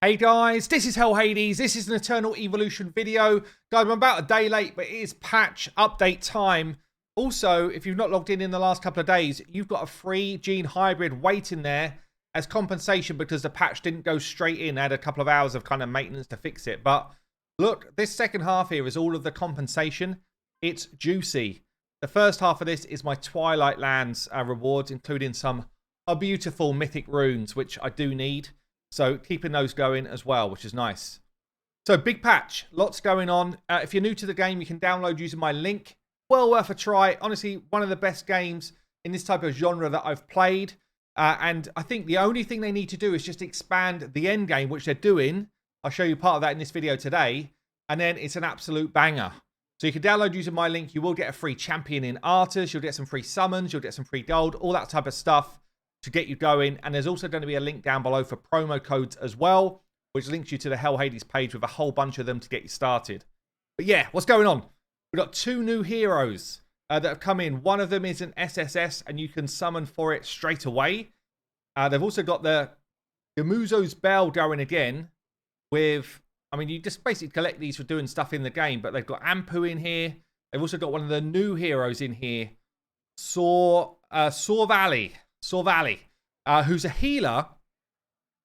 Hey guys, this is Hell Hades. This is an Eternal Evolution video. Guys, I'm about a day late, but it is patch update time. Also, if you've not logged in the last couple of days, you've got a free gene hybrid waiting there as compensation because the patch didn't go straight in. I had a couple of hours of kind of maintenance to fix it. But look, this second half here is all of the compensation. It's juicy. The first half of this is my Twilight Lands rewards, including some beautiful mythic runes, which I do need. So keeping those going as well, which is nice. So big patch, lots going on. If you're new to the game, you can download using my link. Well worth a try. Honestly, one of the best games in this type of genre that I've played. And I think the only thing they need to do is just expand the end game, which they're doing. I'll show you part of that in this video today. And then it's an absolute banger. So you can download using my link. You will get a free champion in Artas. You'll get some free summons. You'll get some free gold. All that type of stuff to get you going. And there's also going to be a link down below for promo codes as well, which links you to the Hell Hades page with a whole bunch of them to get you started. But yeah, what's going on? We've got two new heroes that have come in. One of them is an SSS, and you can summon for it straight away. They've also got the Gamuzo's Bell going again with, I mean, you just basically collect these for doing stuff in the game, but they've got Ampu in here. They've also got one of the new heroes in here, Sorvali, who's a healer,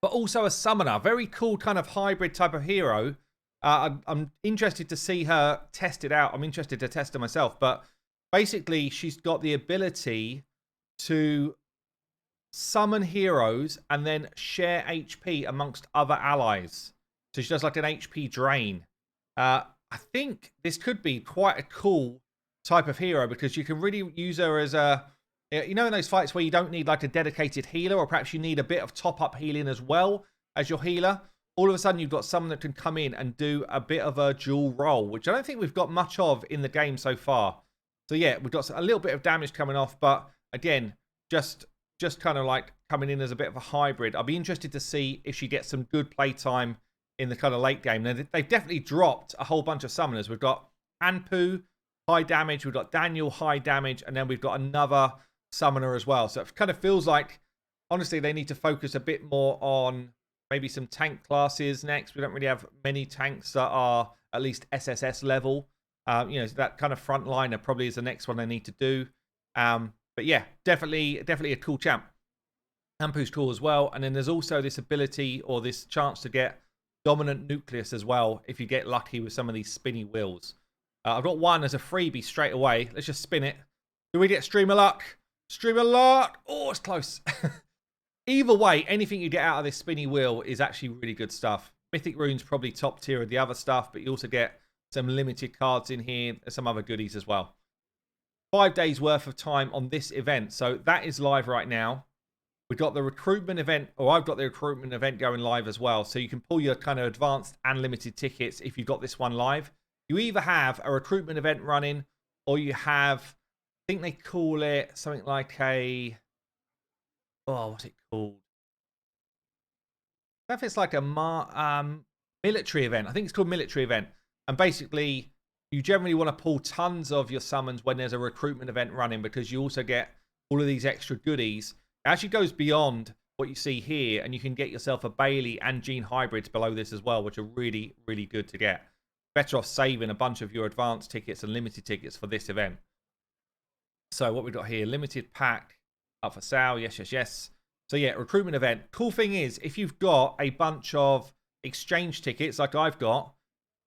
but also a summoner. Very cool kind of hybrid type of hero. I'm interested to see her test it out. I'm interested to test her myself. But basically, she's got the ability to summon heroes and then share HP amongst other allies. So she does like an HP drain. I think this could be quite a cool type of hero because you can really use her as a... You know, in those fights where you don't need like a dedicated healer, or perhaps you need a bit of top-up healing as well as your healer, all of a sudden you've got someone that can come in and do a bit of a dual role, which I don't think we've got much of in the game so far. So yeah, we've got a little bit of damage coming off, but again, just kind of like coming in as a bit of a hybrid. I'll be interested to see if she gets some good playtime in the kind of late game. Now, they've definitely dropped a whole bunch of summoners. We've got Anpu, high damage. We've got Daniel, high damage. And then we've got another summoner as well. So it kind of feels like, honestly, they need to focus a bit more on maybe some tank classes next. We don't really have many tanks that are at least SSS level. You know, that kind of frontliner probably is the next one they need to do. But yeah, definitely a cool champ. Ampu's cool as well. And then there's also this ability or this chance to get dominant nucleus as well if you get lucky with some of these spinny wheels. I've got one as a freebie straight away. Let's just spin it. Do we get streamer luck? Streamer luck! Oh, it's close. Either way, anything you get out of this spinny wheel is actually really good stuff. Mythic Rune's probably top tier of the other stuff, but you also get some limited cards in here and some other goodies as well. 5 days worth of time on this event. So that is live right now. We've got the recruitment event, or I've got the recruitment event going live as well. So you can pull your kind of advanced and limited tickets if you've got this one live. You either have a recruitment event running, or you have, I think they call it something like a, oh, what's it called? I don't know if it's like a military event. I think it's called military event. And basically, you generally want to pull tons of your summons when there's a recruitment event running because you also get all of these extra goodies. It actually goes beyond what you see here, and you can get yourself a Bailey and Gene hybrids below this as well, which are really, really good to get. Better off saving a bunch of your advanced tickets and limited tickets for this event. So what we've got here, limited pack up for sale. Yes. So yeah, recruitment event. Cool thing is, if you've got a bunch of exchange tickets like I've got,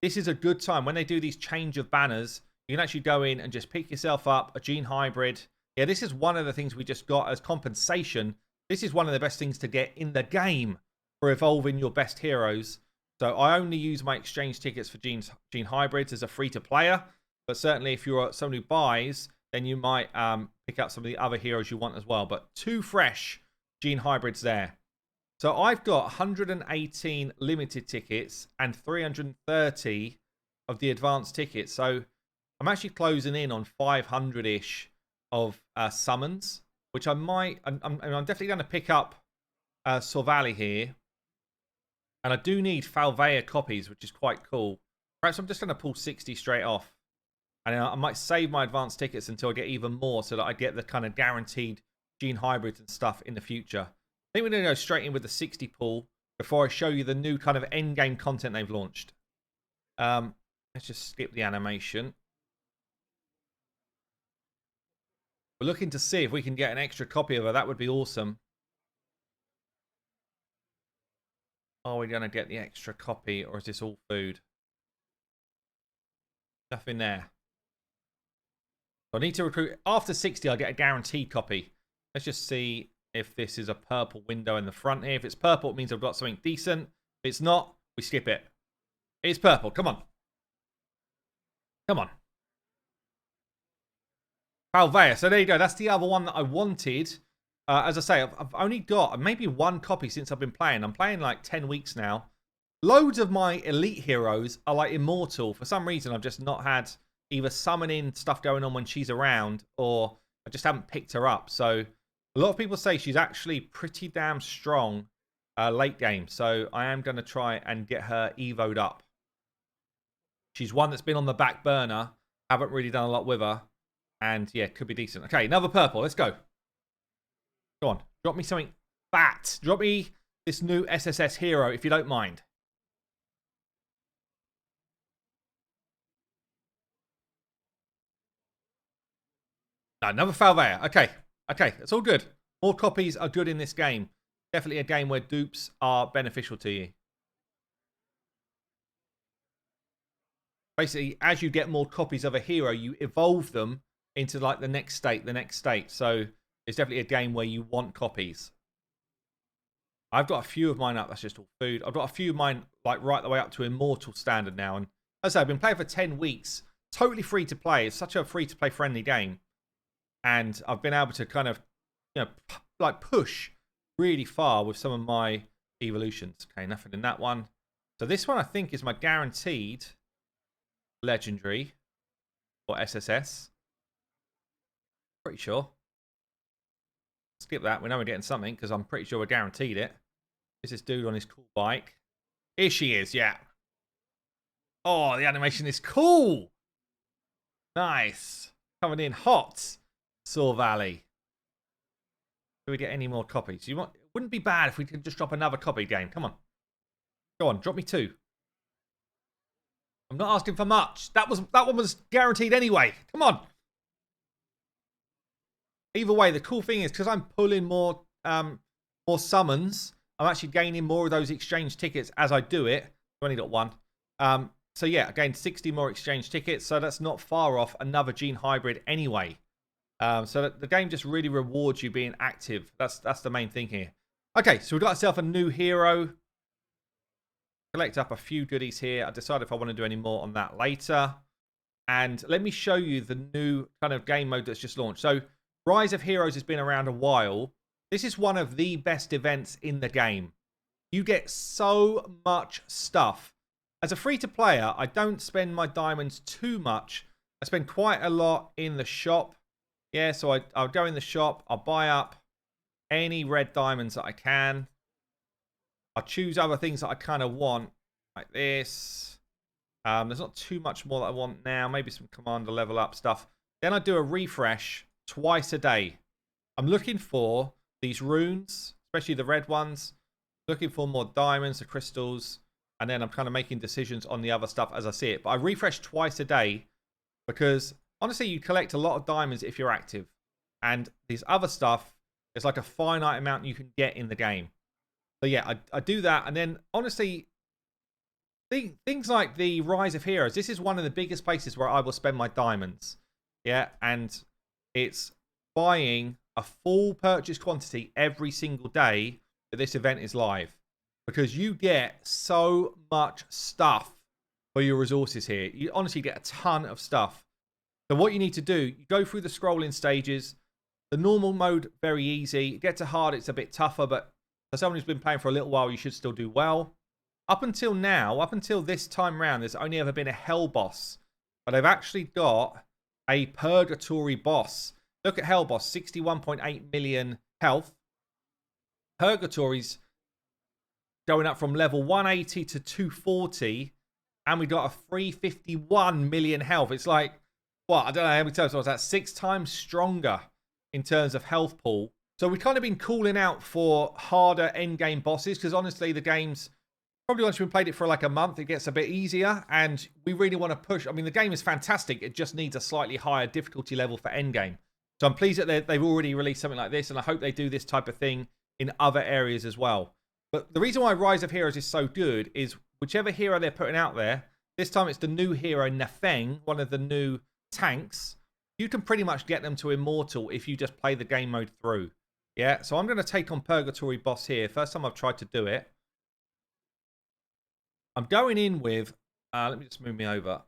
this is a good time. When they do these change of banners, you can actually go in and just pick yourself up a Gene hybrid. Yeah, this is one of the things we just got as compensation. This is one of the best things to get in the game for evolving your best heroes. So I only use my exchange tickets for Gene hybrids as a free-to-player. But certainly if you're someone who buys, then you might pick up some of the other heroes you want as well. But 2 fresh Gene hybrids there. So I've got 118 limited tickets and 330 of the advanced tickets. So I'm actually closing in on 500-ish of summons, which I'm definitely going to pick up Sorvali here. And I do need Falvea copies, which is quite cool. Perhaps I'm just going to pull 60 straight off. And I might save my advanced tickets until I get even more so that I get the kind of guaranteed Gene hybrids and stuff in the future. I think we're going to go straight in with the 60 pull before I show you the new kind of end game content they've launched. Let's just skip the animation. We're looking to see if we can get an extra copy of her. That would be awesome. Are we going to get the extra copy, or is this all food? Nothing there. So I need to recruit. After 60, I'll get a guaranteed copy. Let's just see if this is a purple window in the front here. If it's purple, it means I've got something decent. If it's not, we skip it. It's purple. Come on. Come on. Palvea. So there you go. That's the other one that I wanted. As I say, I've only got maybe one copy since I've been playing. I'm playing like 10 weeks now. Loads of my elite heroes are like immortal. For some reason, I've just not had either summoning stuff going on when she's around, or I just haven't picked her up. So a lot of people say she's actually pretty damn strong late game. So I am going to try and get her evoed up. She's one that's been on the back burner. Haven't really done a lot with her. And yeah, could be decent. Okay, another purple. Let's go. Go on. Drop me something fat. Drop me this new SSS hero, if you don't mind. No, another Falvea. Okay. Okay, it's all good. More copies are good in this game. Definitely a game where dupes are beneficial to you. Basically, as you get more copies of a hero, you evolve them into like the next state. So it's definitely a game where you want copies. I've got a few of mine up. That's just all food. I've got a few of mine like right the way up to immortal standard now. And as I say, I've been playing for 10 weeks. Totally free to play. It's such a free to play friendly game. And I've been able to kind of, you know, like push really far with some of my evolutions. Okay, nothing in that one. So this one I think is my guaranteed legendary or SSS. Pretty sure. Skip that. We know we're getting something because I'm pretty sure we're guaranteed it. Is this dude on his cool bike? Here she is, yeah. Oh, the animation is cool. Nice. Coming in hot. Saw Valley. Do we get any more copies? It wouldn't be bad if we could just drop another copy game. Come on. Go on, drop me 2. I'm not asking for much. That one was guaranteed anyway. Come on. Either way, the cool thing is because I'm pulling more summons, I'm actually gaining more of those exchange tickets as I do it. I've only got 1. So yeah, I gained 60 more exchange tickets, so that's not far off another gene hybrid anyway. So the game just really rewards you being active. That's the main thing here. Okay, so we've got ourselves a new hero. Collect up a few goodies here. I decide if I want to do any more on that later. And let me show you the new kind of game mode that's just launched. So Rise of Heroes has been around a while. This is one of the best events in the game. You get so much stuff. As a free-to-player, I don't spend my diamonds too much. I spend quite a lot in the shop. Yeah, so I'll go in the shop. I'll buy up any red diamonds that I can. I'll choose other things that I kind of want, like this. There's not too much more that I want now. Maybe some commander level up stuff. Then I do a refresh twice a day. I'm looking for these runes, especially the red ones. Looking for more diamonds, the crystals. And then I'm kind of making decisions on the other stuff as I see it. But I refresh twice a day because, honestly, you collect a lot of diamonds if you're active. And these other stuff, there's like a finite amount you can get in the game. So yeah, I do that. And then, honestly, things like the Rise of Heroes, this is one of the biggest places where I will spend my diamonds. Yeah, and it's buying a full purchase quantity every single day that this event is live. Because you get so much stuff for your resources here. You honestly get a ton of stuff. So what you need to do, you go through the scrolling stages. The normal mode, very easy. You get to hard, it's a bit tougher. But for someone who's been playing for a little while, you should still do well. Up until now, up until this time round, there's only ever been a hell boss. But they've actually got a purgatory boss. Look at hell boss, 61.8 million health. Purgatory's going up from level 180 to 240. And we got a 351 million health. It's like, what? I don't know how many times was that. 6 times stronger in terms of health pool. So we've kind of been calling out for harder endgame bosses because honestly, the game's probably once we've played it for like a month, it gets a bit easier, and we really want to push. I mean, the game is fantastic. It just needs a slightly higher difficulty level for endgame. So I'm pleased that they've already released something like this, and I hope they do this type of thing in other areas as well. But the reason why Rise of Heroes is so good is whichever hero they're putting out there, this time it's the new hero, Nefeng, one of the new tanks. You can pretty much get them to Immortal if you just play the game mode through. Yeah, so I'm going to take on Purgatory Boss here. First time I've tried to do it. I'm going in with, let me just move me over.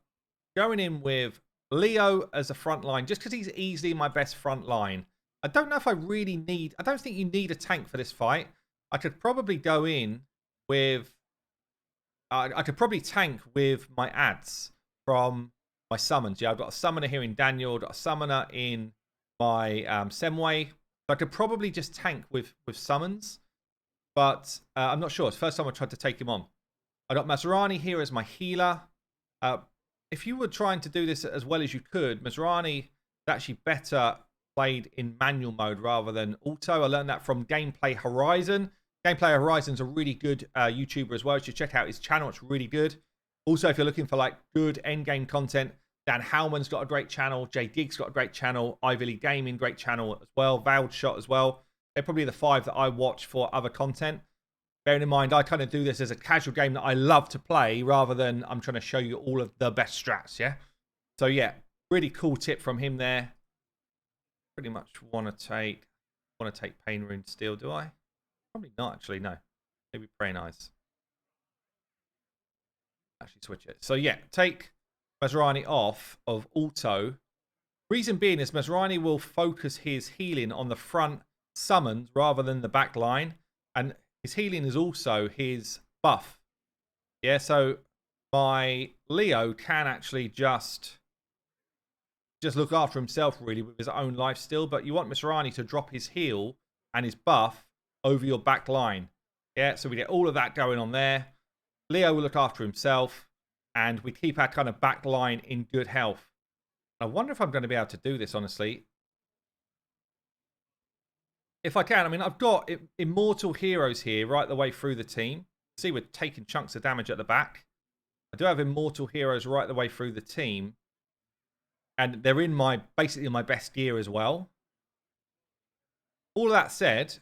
Going in with Leo as a front line, just because he's easily my best front line. I don't know if I really need, I don't think you need a tank for this fight. I could probably go in with, I could probably tank with my ads from my summons. Yeah, I've got a summoner here in Daniel, I've got a summoner in my Semway. So I could probably just tank with summons, but I'm not sure. It's the first time I tried to take him on. I got Masrani here as my healer. If you were trying to do this as well as you could, Masrani is actually better played in manual mode rather than auto. I learned that from Gameplay Horizon. Gameplay Horizon's a really good YouTuber as well. You should check out his channel. It's really good. Also, if you're looking for like good endgame content, Dan Howman's got a great channel. Jay Gig's got a great channel. Ivy League Gaming, great channel as well. Valve Shot as well. They're probably the 5 that I watch for other content. Bearing in mind, I kind of do this as a casual game that I love to play rather than I'm trying to show you all of the best strats, yeah? So, yeah, really cool tip from him there. Pretty much want to take Pain Rune Steel, do I? Probably not, actually, no. Maybe Praying Eyes. Actually switch it. So, yeah, take Masrani off of auto. Reason being is Masrani will focus his healing on the front summons rather than the back line. And his healing is also his buff. Yeah, so my Leo can actually just look after himself really with his own life still. But you want Masrani to drop his heal and his buff over your back line. Yeah, so we get all of that going on there. Leo will look after himself. And we keep our kind of back line in good health. I wonder if I'm going to be able to do this, honestly. If I can, I mean, I've got immortal heroes here right the way through the team. See, we're taking chunks of damage at the back. I do have immortal heroes right the way through the team. And they're in basically my best gear as well. All of that said,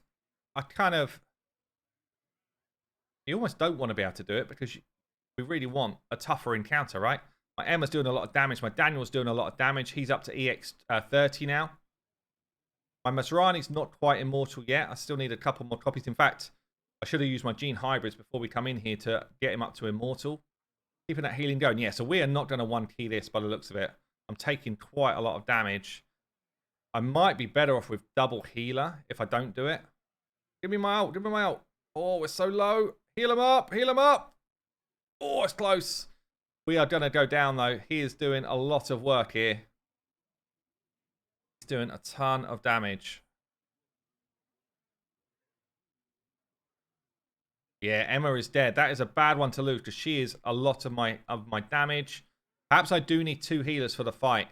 you almost don't want to be able to do it because we really want a tougher encounter, right? My Emma's doing a lot of damage. My Daniel's doing a lot of damage. He's up to EX 30 now. My Masrani's not quite immortal yet. I still need a couple more copies. In fact, I should have used my Gene Hybrids before we come in here to get him up to immortal. Keeping that healing going. Yeah, so we are not going to one-key this by the looks of it. I'm taking quite a lot of damage. I might be better off with double healer if I don't do it. Give me my ult. Give me my ult. Oh, we're so low. Heal him up. Heal him up. Oh, it's close. We are going to go down, though. He is doing a lot of work here. He's doing a ton of damage. Yeah, Emma is dead. That is a bad one to lose because she is a lot of my damage. Perhaps I do need 2 healers for the fight.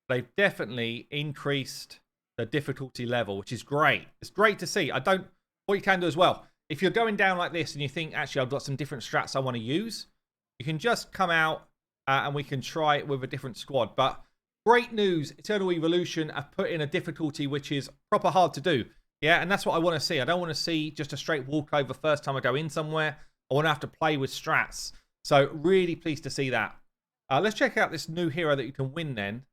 They've definitely increased the difficulty level, which is great. It's great to see. What you can do as well, if you're going down like this and you think, actually, I've got some different strats I want to use, you can just come out and we can try it with a different squad. But great news, Eternal Evolution have put in a difficulty which is proper hard to do. Yeah, and that's what I want to see. I don't want to see just a straight walkover first time I go in somewhere. I want to have to play with strats. So really pleased to see that. Let's check out this new hero that you can win then.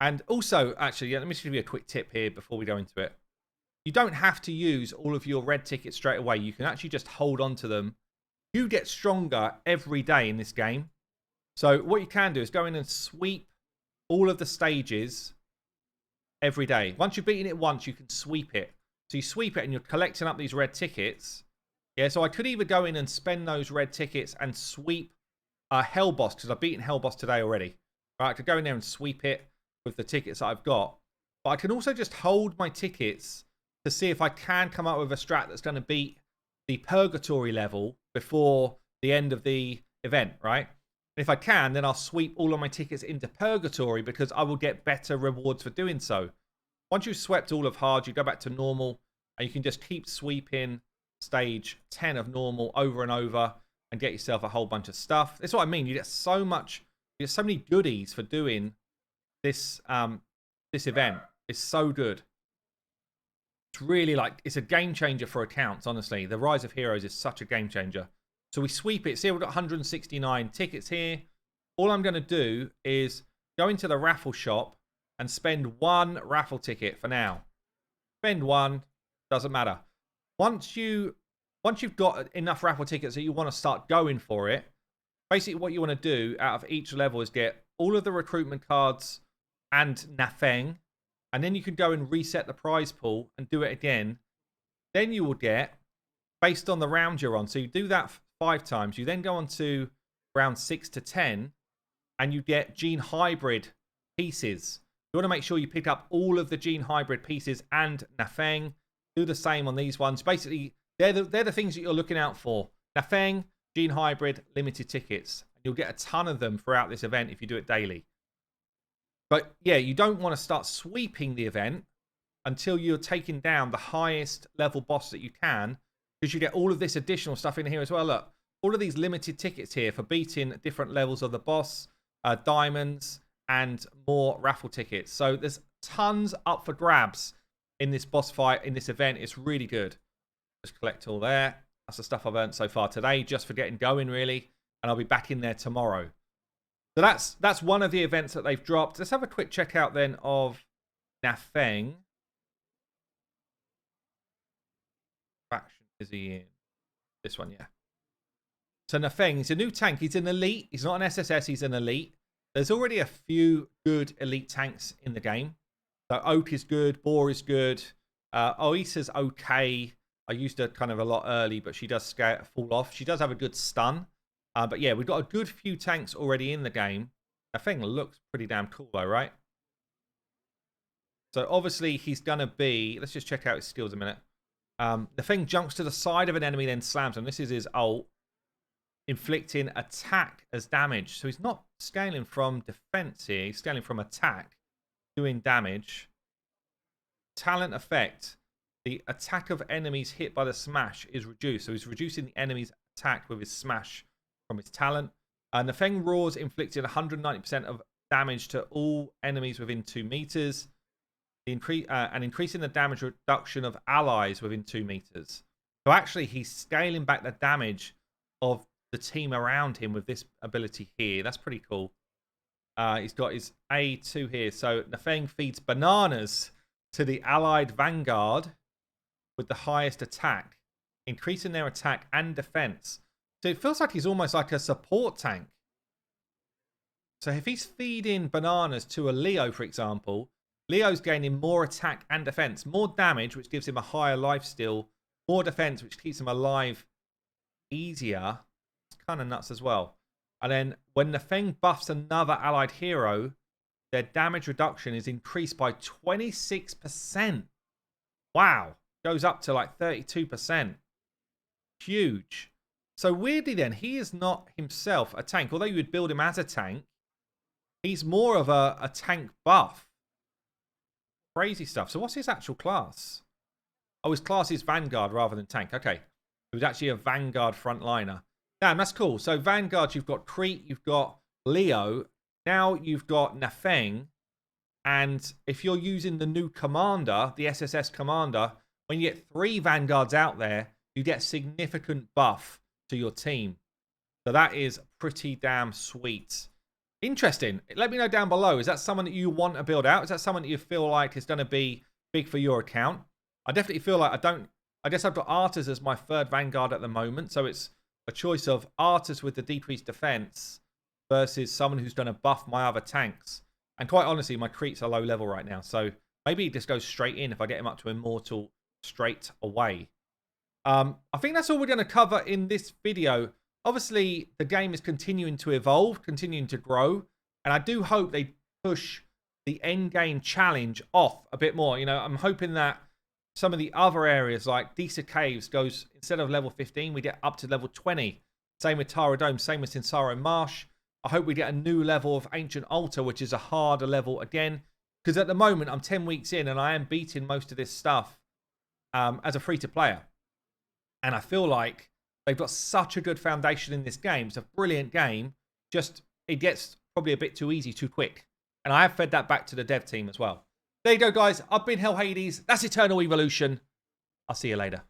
And also, actually, let me just give you a quick tip here before we go into it. You don't have to use all of your red tickets straight away. You can actually just hold on to them. You get stronger every day in this game. So what you can do is go in and sweep all of the stages every day. Once you've beaten it once, you can sweep it. So you sweep it and you're collecting up these red tickets. Yeah, so I could either go in and spend those red tickets and sweep Hell Boss, because I've beaten Hell Boss today already. Right, I could go in there and sweep it with the tickets that I've got. But I can also just hold my tickets to see if I can come up with a strat that's going to beat the Purgatory level before the end of the event, right? And if I can, then I'll sweep all of my tickets into Purgatory because I will get better rewards for doing so. once you've swept all of hard, you go back to normal, and you can just keep sweeping stage 10 of normal over and over and get yourself a whole bunch of stuff. That's what I mean. You get so much, you get so many goodies for doing this this event. It's so good. It's really like, it's a game changer for accounts, honestly. The Rise of Heroes is such a game changer. So we sweep it. See, we've got 169 tickets here. All I'm going to do is go into the raffle shop and spend 1 raffle ticket for now. Spend 1, doesn't matter. Once you've got enough raffle tickets that you want to start going for it, basically what you want to do out of each level is get all of the recruitment cards and Nafeng, and then you can go and reset the prize pool and do it again. Then you will get, based on the round you're on, so you do that 5 times, you then go on to round 6 to 10, and you get gene hybrid pieces. You want to make sure you pick up all of the gene hybrid pieces and Nafeng. Do the same on these ones. Basically, they're the things that you're looking out for. Nafeng, gene hybrid, limited tickets. You'll get a ton of them throughout this event if you do it daily. But yeah, you don't want to start sweeping the event until you're taking down the highest level boss that you can, because you get all of this additional stuff in here as well. Look, all of these limited tickets here for beating different levels of the boss, diamonds, and more raffle tickets. So there's tons up for grabs in this boss fight, in this event. It's really good. Just collect all there. That's the stuff I've earned so far today, just for getting going, really. And I'll be back in there tomorrow. So that's one of the events that they've dropped. Let's have a quick check out then of Nafeng. Faction is he in? This one, yeah. So Nafeng, he's a new tank. He's an elite. He's not an SSS. He's an elite. There's already a few good elite tanks in the game. So Oak is good. Boar is good. Oisa's okay. I used her kind of a lot early, but she does fall off. She does have a good stun. But yeah, we've got a good few tanks already in the game. Nafeng looks pretty damn cool though, right? So obviously he's going to be... Let's just check out his skills a minute. Nafeng jumps to the side of an enemy, then slams him. This is his ult. Inflicting attack as damage. So he's not scaling from defense here. He's scaling from attack, doing damage. Talent effect. The attack of enemies hit by the smash is reduced. So he's reducing the enemy's attack with his smash from his talent. Nafeng roars, inflicting 190% of damage to all enemies within 2 meters. And increasing the damage reduction of allies within 2 meters. So actually, he's scaling back the damage of the team around him with this ability here. That's pretty cool. He's got his A2 here. So Nafeng feeds bananas to the allied vanguard with the highest attack, increasing their attack and defense. So it feels like he's almost like a support tank. So if he's feeding bananas to a Leo, for example, Leo's gaining more attack and defense, more damage, which gives him a higher life steal, more defense, which keeps him alive easier. It's kind of nuts as well. And then when Nafeng buffs another allied hero, their damage reduction is increased by 26%. Wow. Goes up to like 32%. Huge. So weirdly then, he is not himself a tank. Although you would build him as a tank, he's more of a tank buff. Crazy stuff. So what's his actual class? Oh, his class is Vanguard rather than tank. Okay. He was actually a Vanguard frontliner. Damn, that's cool. So Vanguard, you've got Crete, you've got Leo. Now you've got Nafeng. And if you're using the new commander, the SSS commander, when you get 3 Vanguards out there, you get significant buff to your team. So that is pretty damn sweet. Interesting. Let me know down below. Is that someone that you want to build out? Is that someone that you feel like is going to be big for your account? I definitely feel like I guess I've got Artas as my 3rd Vanguard at the moment. So it's a choice of Artas with the decreased defense versus someone who's going to buff my other tanks. And quite honestly, my Cretes are low level right now. So maybe it just goes straight in if I get him up to Immortal straight away. I think that's all we're going to cover in this video. Obviously, the game is continuing to evolve, continuing to grow. And I do hope they push the end game challenge off a bit more. You know, I'm hoping that some of the other areas like Disa Caves goes, instead of level 15, we get up to level 20. Same with Tara Dome, same with Sinsaro Marsh. I hope we get a new level of Ancient Altar, which is a harder level again. Because at the moment, I'm 10 weeks in and I am beating most of this stuff as a free-to-player. And I feel like they've got such a good foundation in this game. It's a brilliant game. Just, it gets probably a bit too easy too quick. And I have fed that back to the dev team as well. There you go, guys. I've been Hell Hades. That's Eternal Evolution. I'll see you later.